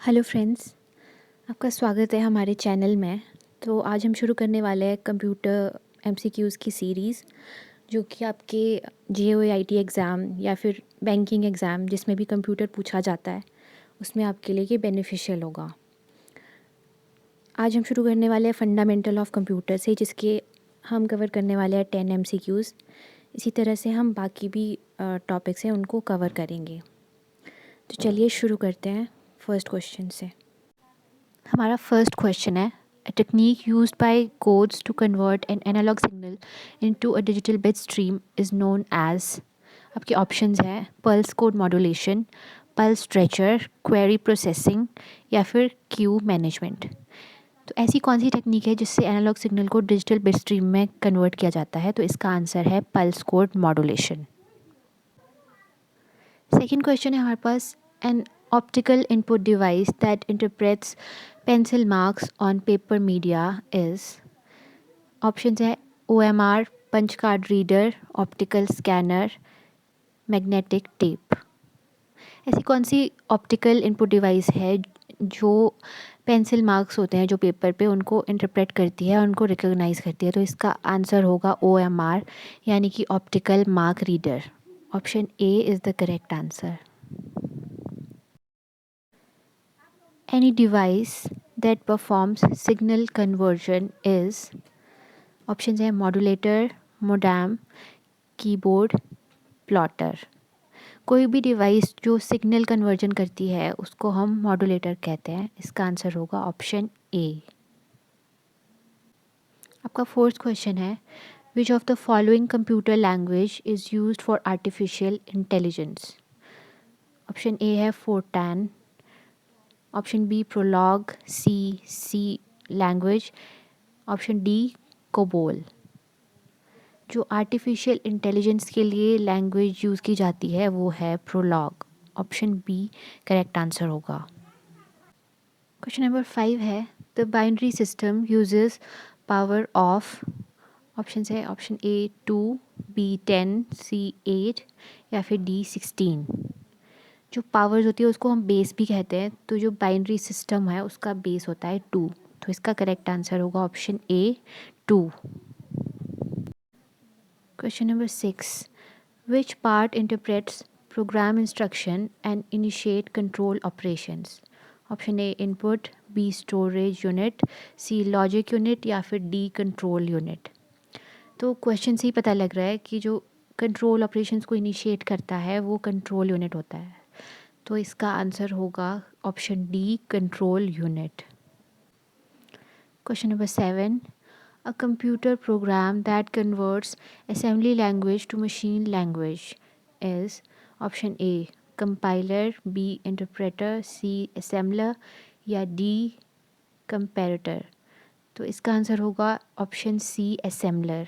Hello friends, आपका स्वागत है हमारे चैनल में। तो आज हम शुरू करने वाले हैं कंप्यूटर एमसीक्यूज़ की सीरीज़, जो कि आपके JOA IT एग्ज़ाम या फिर बैंकिंग एग्ज़ाम जिसमें भी कंप्यूटर पूछा जाता है उसमें आपके लिए ये बेनिफिशियल होगा। आज हम शुरू करने वाले हैं फंडामेंटल ऑफ कंप्यूटर से, जिसके हम कवर करने वाले हैं 10 MCQs। इसी तरह से हम बाकी भी टॉपिक्स हैं उनको कवर करेंगे। तो चलिए शुरू करते हैं फर्स्ट क्वेश्चन से। हमारा फर्स्ट क्वेश्चन है, a technique used by codes to convert an analog signal into a digital bit stream is known as। आपके ऑप्शंस हैं pulse code modulation, pulse stretcher, query processing या फिर क्यू मैनेजमेंट। तो ऐसी कौन सी टेक्निक है जिससे एनालॉग सिग्नल को डिजिटल बिट स्ट्रीम में कन्वर्ट किया जाता है? तो इसका आंसर है pulse code modulation. Second question है हमारे पास, N optical input device that interprets pencil marks on paper media is। Options है OMR, punch card reader, optical scanner, magnetic tape. ऐसी कौन सी ऑप्टिकल इनपुट डिवाइस है जो पेंसिल मार्क्स होते हैं जो पेपर पे, उनको इंटरप्रेट करती है, उनको रिकॉग्नाइज करती है? तो इसका आंसर होगा OMR, यानी कि optical mark reader. Option A is the correct answer. Any device that performs signal conversion is। Options हैं मॉड्यूलेटर, मोडेम, कीबोर्ड, प्लॉटर। कोई भी डिवाइस जो सिग्नल कन्वर्जन करती है उसको हम मॉड्यूलेटर कहते हैं। इसका आंसर होगा ऑप्शन ए। आपका फोर्थ क्वेश्चन है, which of the following computer language is used for artificial intelligence? Option A है Fortran, option B Prolog, C language, option D COBOL. जो आर्टिफिशियल इंटेलिजेंस के लिए लैंग्वेज यूज़ की जाती है वो है Prolog. Option B correct answer होगा। क्वेश्चन नंबर 5 है, the binary system uses power of. Option है ऑप्शन ए 2, बी 10, सी 8 या फिर डी 16। जो पावर्स होती है उसको हम बेस भी कहते हैं, तो जो बाइनरी सिस्टम है उसका बेस होता है 2। तो इसका करेक्ट आंसर होगा option A 2। Question number 6, which part interprets program instruction and initiate control operations? Option A input, B storage unit, C logic unit या फिर डी कंट्रोल यूनिट। तो क्वेश्चन से ही पता लग रहा है कि जो कंट्रोल ऑपरेशंस को इनिशिएट करता है वो कंट्रोल यूनिट होता है। तो इसका आंसर होगा option D control unit. Question number 7, a computer program that converts assembly language to machine language is। option A compiler, B interpreter, C assembler या D comparator। तो इसका आंसर होगा option C assembler।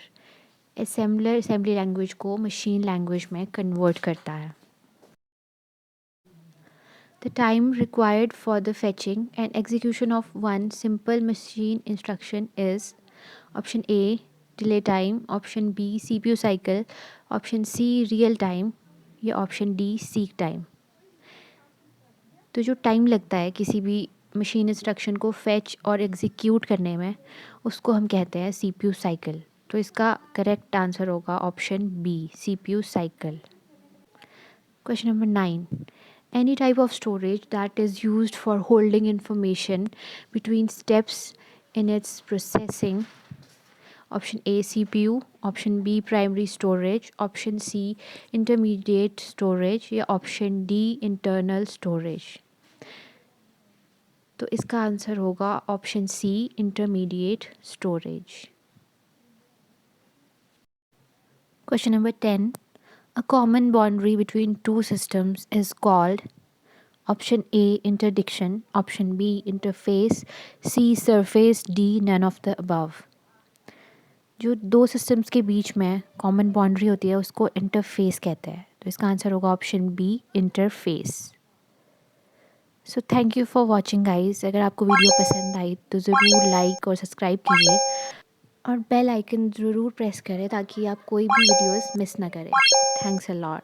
assembler assembly language को machine language में convert करता है। The time required for the fetching and execution of one simple machine instruction is। Option A delay time, option B CPU cycle, option C real time या option D seek time. तो जो time लगता है किसी भी machine instruction को fetch और execute करने में उसको हम कहते हैं CPU साइकिल। तो इसका करेक्ट आंसर होगा option B CPU cycle. Question number 9, any type of storage that is used for holding information between steps in its processing। Option A CPU, option B primary storage, option C intermediate storage या option D internal storage. तो इसका answer होगा option C intermediate storage. Question number 10, a common boundary between two systems is called। Option A interdiction, option B interface, C surface, D none of the above. जो दो systems के बीच में common boundary होती है उसको interface कहते हैं। तो इसका आंसर होगा option B interface. So thank you for watching guys. अगर आपको वीडियो पसंद आई तो ज़रूर लाइक और सब्सक्राइब कीजिए और बेल आइकन ज़रूर प्रेस करें ताकि आप कोई भी वीडियोस मिस ना करें। Thanks a lot.